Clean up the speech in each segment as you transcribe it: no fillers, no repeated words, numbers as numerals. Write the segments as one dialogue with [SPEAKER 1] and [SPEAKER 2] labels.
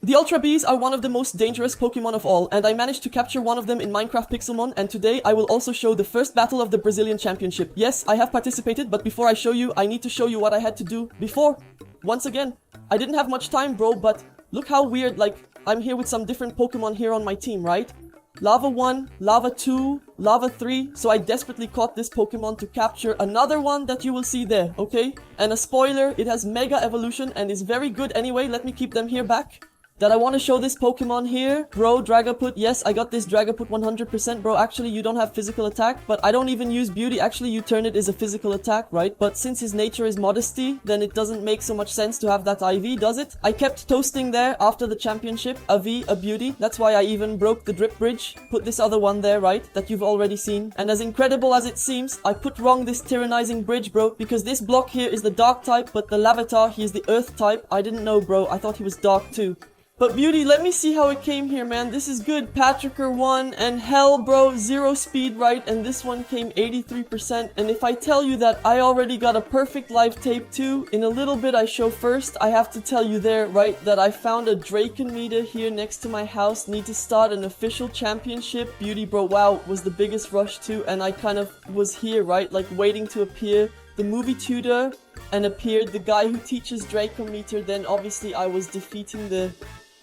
[SPEAKER 1] The Ultra Bees are one of the most dangerous Pokemon of all, and I managed to capture one of them in Minecraft Pixelmon, and today I will also show the first battle of the Brazilian Championship. Yes, I have participated, but before I show you, I need to show you what I had to do before. Once again, I didn't have much time, bro, but look how weird, like, I'm here with some different Pokemon here on my team, right? Lava 1, Lava 2, Lava 3, so I desperately caught this Pokemon to capture another one that you will see there, okay? And a spoiler, it has Mega Evolution and is very good anyway. Let me keep them here back. That I want to show this Pokemon here. Bro, Dragapult. Yes, I got this Dragapult 100%. Bro, actually, you don't have physical attack, but I don't even use beauty. Actually, you turn it as a physical attack, right? But since his nature is modesty, then it doesn't make so much sense to have that IV, does it? I kept toasting there after the championship. A V, a beauty. That's why I even broke the drip bridge. Put this other one there, right? That you've already seen. And as incredible as it seems, I put wrong this tyrannizing bridge, bro. Because this block here is the dark type, but the Lavatar, he is the earth type. I didn't know, bro. I thought he was dark too. But beauty, let me see how it came here, man. This is good. Patricker 1 and hell, bro, 0 speed, right? And this one came 83%. And if I tell you that I already got a perfect live tape too, in a little bit I show first, I have to tell you there, right, that I found a Draken meter here next to my house. Need to start an official championship. Beauty, bro, wow, was the biggest rush too. And I kind of was here, right, like waiting to appear. The movie tutor and appeared the guy who teaches Dracometer. Then obviously I was defeating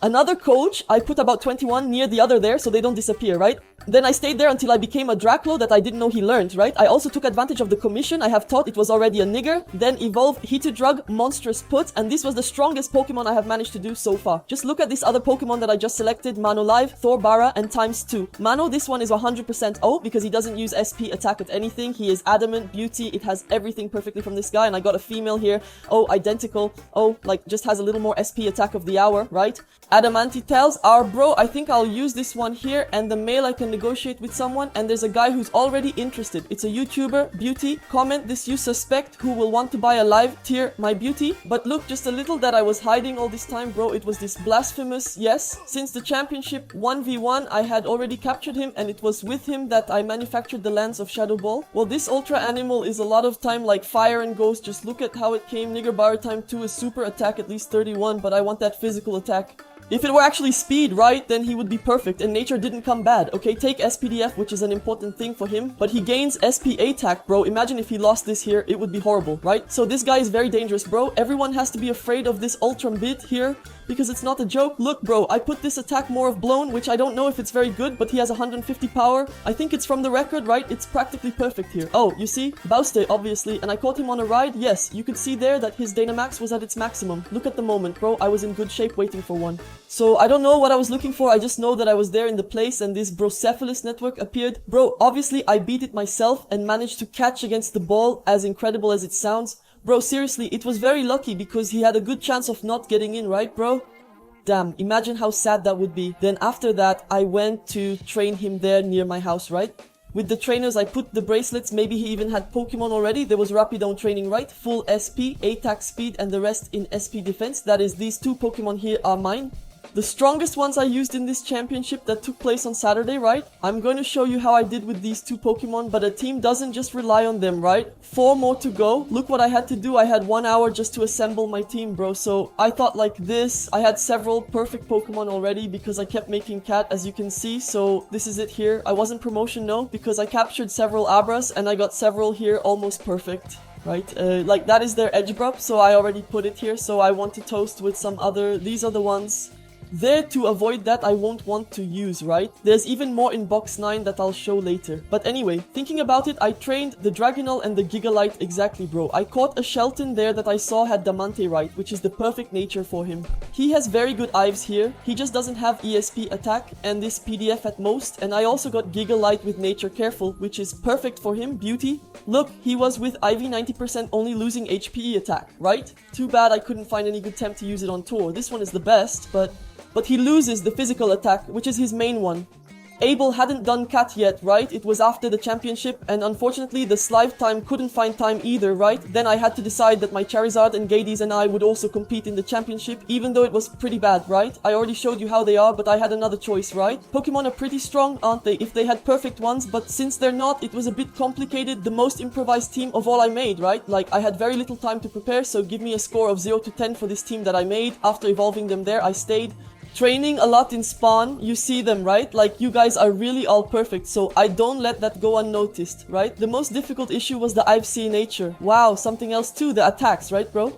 [SPEAKER 1] another coach. I put about 21 near the other there so they don't disappear, right? Then I stayed there until I became a Draclo that I didn't know he learned, right? I also took advantage of the commission. I have thought it was already a nigger. Then evolved Hitodrug, Monstrous Put, and this was the strongest Pokemon I have managed to do so far. Just look at this other Pokemon that I just selected, Manolive, Thorbara, and ×2. Mano, this one is 100% O because he doesn't use SP attack at anything. He is adamant, beauty, it has everything perfectly from this guy, and I got a female here. Oh, identical. Oh, like just has a little more SP attack of the hour, right? Adamanti tells our bro, I think I'll use this one here, and the male I can negotiate with someone, and there's a guy who's already interested. It's a YouTuber, beauty. Comment this you suspect who will want to buy a live tier my beauty. But look, just a little that I was hiding all this time, bro. It was this blasphemous, yes. Since the championship 1v1, I had already captured him, and it was with him that I manufactured the Lance of Shadow Ball. Well, this ultra animal is a lot of time like fire and ghost. Just look at how it came. Nigger Bar time 2 is super attack at least 31, but I want that physical attack. If it were actually speed, right, then he would be perfect, and nature didn't come bad. Okay, take SPDF, which is an important thing for him, but he gains SP attack, bro. Imagine if he lost this here, it would be horrible, right? So this guy is very dangerous, bro. Everyone has to be afraid of this Ultra bit here, because it's not a joke. Look, bro, I put this attack more of blown, which I don't know if it's very good, but he has 150 power. I think it's from the record, right? It's practically perfect here. Oh, you see? Bauste, obviously, and I caught him on a ride. Yes, you could see there that his Dynamax was at its maximum. Look at the moment, bro. I was in good shape waiting for one. So I don't know what I was looking for. I just know that I was there in the place and this Blacephalon network appeared. Bro, obviously I beat it myself and managed to catch against the ball, as incredible as it sounds. Bro, seriously, it was very lucky because he had a good chance of not getting in, right, bro? Damn, imagine how sad that would be. Then after that, I went to train him there near my house, right? With the trainers, I put the bracelets. Maybe he even had Pokemon already. There was Rapidon training, right? Full SP, attack speed, and the rest in SP defense. That is, these two Pokemon here are mine. The strongest ones I used in this championship that took place on Saturday, right? I'm going to show you how I did with these two Pokemon, but a team doesn't just rely on them, right? 4 more to go. Look what I had to do. I had 1 hour just to assemble my team, bro. So I thought like this. I had several perfect Pokemon already because I kept making cat, as you can see. So this is it here. I wasn't promotion, no, because I captured several Abras and I got several here almost perfect. Right, like that is their edge brup, so I already put it here. So I want to toast with some other, these are the ones there to avoid that I won't want to use, right? There's even more in box 9 that I'll show later. But anyway, thinking about it, I trained the Dragonal and the Gigalite exactly, bro. I caught a Shelton there that I saw had Damante, right? Which is the perfect nature for him. He has very good Ives here. He just doesn't have ESP attack and this PDF at most. And I also got Gigalite with Nature Careful, which is perfect for him. Beauty. Look, he was with IV 90% only losing HPE attack, right? Too bad I couldn't find any good temp to use it on tour. This one is the best, but he loses the physical attack, which is his main one. Abel hadn't done cat yet, right? It was after the championship, and unfortunately the Slive time couldn't find time either, right? Then I had to decide that my Charizard and Gades and I would also compete in the championship, even though it was pretty bad, right? I already showed you how they are, but I had another choice, right? Pokemon are pretty strong, aren't they? If they had perfect ones, but since they're not, it was a bit complicated. The most improvised team of all I made, right? Like, I had very little time to prepare, so give me a score of 0 to 10 for this team that I made. After evolving them there, I stayed. training a lot in spawn, you see them, right? Like, you guys are really all perfect, so I don't let that go unnoticed, right? The most difficult issue was the I've seen nature. Wow, something else too, the attacks, right, bro?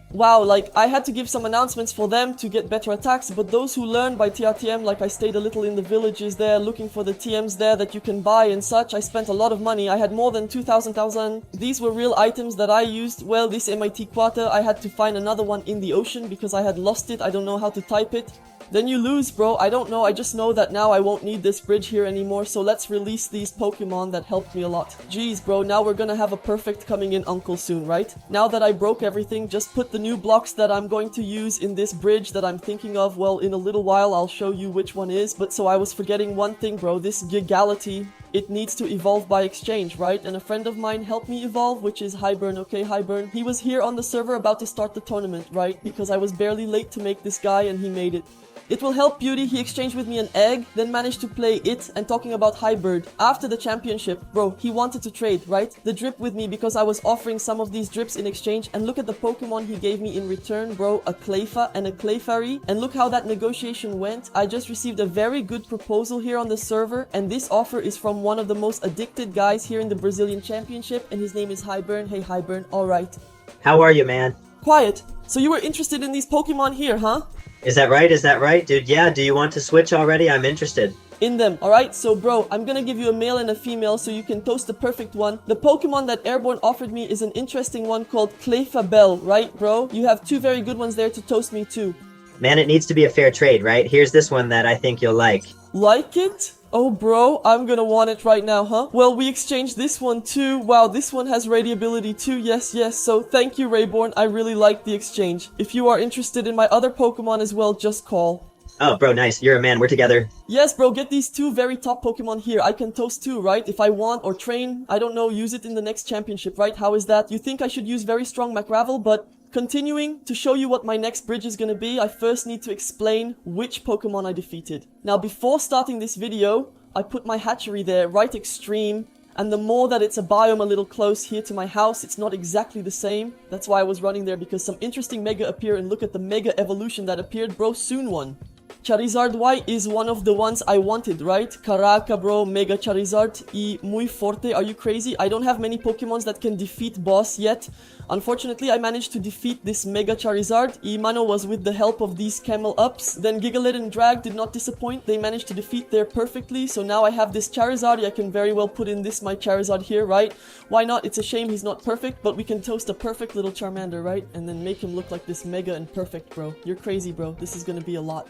[SPEAKER 1] Wow, like, I had to give some announcements for them to get better attacks, but those who learn by TRTM, like I stayed a little in the villages there, looking for the TMs there that you can buy and such. I spent a lot of money. I had more than 2,000. These were real items that I used. Well, this MIT quarter, I had to find another one in the ocean because I had lost it. I don't know how to type it. Then you lose, bro. I don't know. I just know that now I won't need this bridge here anymore. So let's release these Pokemon that helped me a lot. Jeez, bro. Now we're gonna have a perfect coming in uncle soon, right? Now that I broke everything, just put the new blocks that I'm going to use in this bridge that I'm thinking of. Well, in a little while, I'll show you which one is. But so I was forgetting one thing, bro. This Gigality, it needs to evolve by exchange, right? And a friend of mine helped me evolve, which is Highburn. Okay, Highburn. He was here on the server about to start the tournament, right? Because I was barely late to make this guy and he made it. It will help Beauty. He exchanged with me an egg, then managed to play it. And talking about Highbird, after the championship, bro, he wanted to trade, right? The drip with me because I was offering some of these drips in exchange. And look at the Pokemon he gave me in return, bro. A Clayfa and a Clefairy. And look how that negotiation went. I just received a very good proposal here on the server. And this offer is from one of the most addicted guys here in the Brazilian Championship. And his name is Highburn. Hey, Highburn. All right.
[SPEAKER 2] How are you, man?
[SPEAKER 1] Quiet. So you were interested in these Pokemon here, huh?
[SPEAKER 2] Is that right? Is that right? Dude, yeah, do you want to switch already? I'm interested.
[SPEAKER 1] In them, alright? So bro, I'm gonna give you a male and a female so you can toast the perfect one. The Pokemon that Airborne offered me is an interesting one called Clefabell, right bro? You have two very good ones there to toast me too.
[SPEAKER 2] Man, it needs to be a fair trade, right? Here's this one that I think you'll like.
[SPEAKER 1] Like it? Oh bro, I'm gonna want it right now, huh? Well, we exchanged this one too. Wow, this one has radiability too. Yes, yes. So thank you, Rayborn. I really like the exchange. If you are interested in my other Pokemon as well, just call.
[SPEAKER 2] Oh, bro, nice. You're a man. We're together.
[SPEAKER 1] Yes, bro, get these two very top Pokemon here. I can toast two, right? If I want or train, I don't know, use it in the next championship, right? How is that? You think I should use very strong McRavel, but continuing to show you what my next bridge is gonna be, I first need to explain which Pokemon I defeated. Now, before starting this video, I put my hatchery there, right extreme, and the more that it's a biome a little close here to my house, it's not exactly the same. That's why I was running there, because some interesting Mega appear, and look at the Mega evolution that appeared, bro, soon one. Charizard Y is one of the ones I wanted, right? Caraca, bro, Mega Charizard y muy forte. Are you crazy? I don't have many Pokemons that can defeat boss yet. Unfortunately, I managed to defeat this Mega Charizard. Imano was with the help of these Camel Ups. Then Gigalith and Drag did not disappoint. They managed to defeat there perfectly. So now I have this Charizard. I can very well put in this my Charizard here, right? Why not? It's a shame he's not perfect, but we can toast a perfect little Charmander, right? And then make him look like this Mega and perfect, bro. You're crazy, bro. This is gonna be a lot.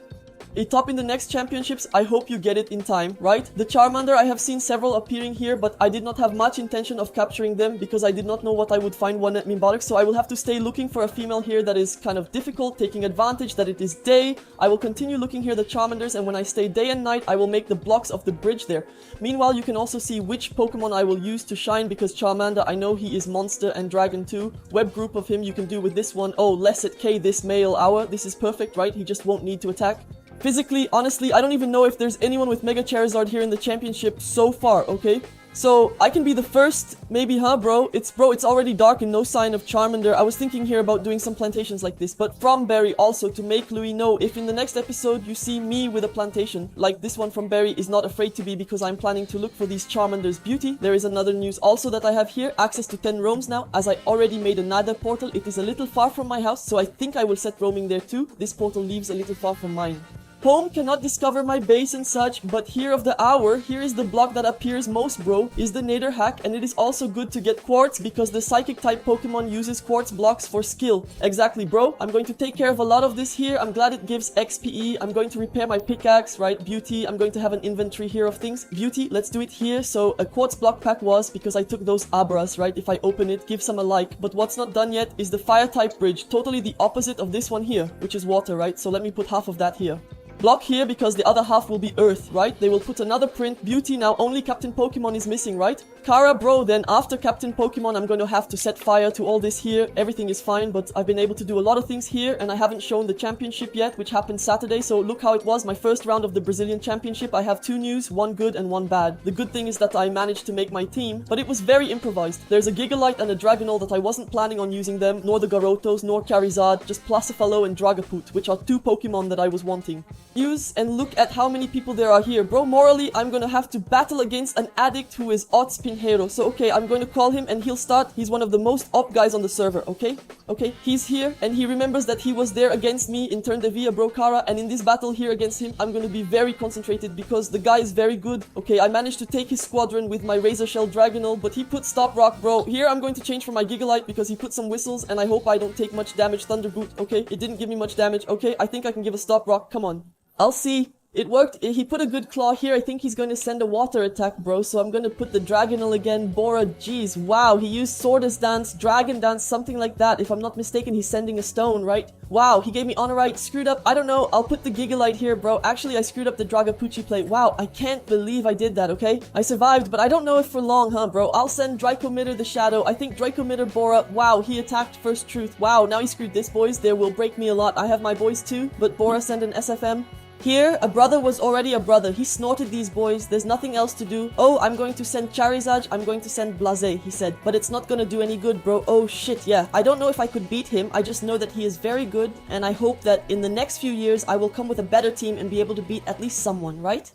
[SPEAKER 1] A top in the next championships, I hope you get it in time, right? The Charmander, I have seen several appearing here, but I did not have much intention of capturing them because I did not know what I would find one at Mimbark, so I will have to stay looking for a female here that is kind of difficult, taking advantage that it is day. I will continue looking here the Charmanders, and when I stay day and night, I will make the blocks of the bridge there. Meanwhile, you can also see which Pokemon I will use to shine, because Charmander, I know he is Monster and Dragon too. Web group of him you can do with this one. Oh, less at K this male hour. This is perfect, right? He just won't need to attack. Physically, honestly, I don't even know if there's anyone with Mega Charizard here in the championship so far, okay? So, I can be the first, maybe, huh, bro? It's already dark and no sign of Charmander. I was thinking here about doing some plantations like this, but from Barry also to make Louis know if in the next episode you see me with a plantation, like this one from Barry is not afraid to be, because I'm planning to look for these Charmander's beauty. There is another news also that I have here, access to 10 roams now, as I already made a Nether portal. It is a little far from my house, so I think I will set roaming there too. This portal leaves a little far from mine. Home cannot discover my base and such, but here of the hour, here is the block that appears most, bro, is the Nether hack, and it is also good to get quartz because the psychic type Pokemon uses quartz blocks for skill. Exactly, bro. I'm going to take care of a lot of this here. I'm glad it gives XPE. I'm going to repair my pickaxe, right? Beauty. I'm going to have an inventory here of things. Beauty, let's do it here. So a quartz block pack was because I took those Abras, right? If I open it, give some a like. But what's not done yet is the fire type bridge, totally the opposite of this one here, which is water, right? So let me put half of that here. Block here because the other half will be earth, right? They will put another print. Beauty, now only Captain Pokemon is missing, right? Kara, bro, then after Captain Pokemon, I'm going to have to set fire to all this here. Everything is fine, but I've been able to do a lot of things here, and I haven't shown the championship yet, which happened Saturday. So look how it was, my first round of the Brazilian Championship. I have 2 news, 1 good and 1 bad. The good thing is that I managed to make my team, but it was very improvised. There's a Gigalite and a Dragonol that I wasn't planning on using them, nor the Garotos, nor Charizard, just Blacephalon and Dragapult, which are 2 Pokemon that I was wanting. Use and look at how many people there are here. Bro, morally, I'm gonna have to battle against an addict who is Odds Pinheiro. So, okay, I'm going to call him and he'll start. He's one of the most op guys on the server, okay? Okay, he's here and he remembers that he was there against me in Turn de Via, bro, Kara. And in this battle here against him, I'm gonna be very concentrated because the guy is very good. Okay, I managed to take his squadron with my Razor Shell Dragonol, but he put Stop Rock, bro. Here, I'm going to change for my Gigalite because he put some whistles and I hope I don't take much damage. Thunderboot, okay? It didn't give me much damage. Okay, I think I can give a Stop Rock. Come on. I'll see. It worked. He put a good claw here. I think he's going to send a water attack, bro. So I'm going to put the Dragonol again. Bora, jeez. Wow, he used Swordus Dance, Dragon Dance, something like that. If I'm not mistaken, he's sending a stone, right? Wow, he gave me Honorite. Screwed up. I don't know. I'll put the Gigalite here, bro. Actually, I screwed up the Dragapucci play. Wow, I can't believe I did that, okay? I survived, but I don't know if for long, huh, bro? I'll send Dracomitter the Shadow. I think Dracomitter Bora. Wow, he attacked First Truth. Wow, now he screwed this, boys. There will break me a lot. I have my boys too, but Bora send an SFM. Here, a brother was already a brother. He snorted these boys. There's nothing else to do. Oh, I'm going to send Charizard. I'm going to send Blase, he said. But it's not gonna do any good, bro. Oh, shit, yeah. I don't know if I could beat him. I just know that he is very good. And I hope that in the next few years, I will come with a better team and be able to beat at least someone, right?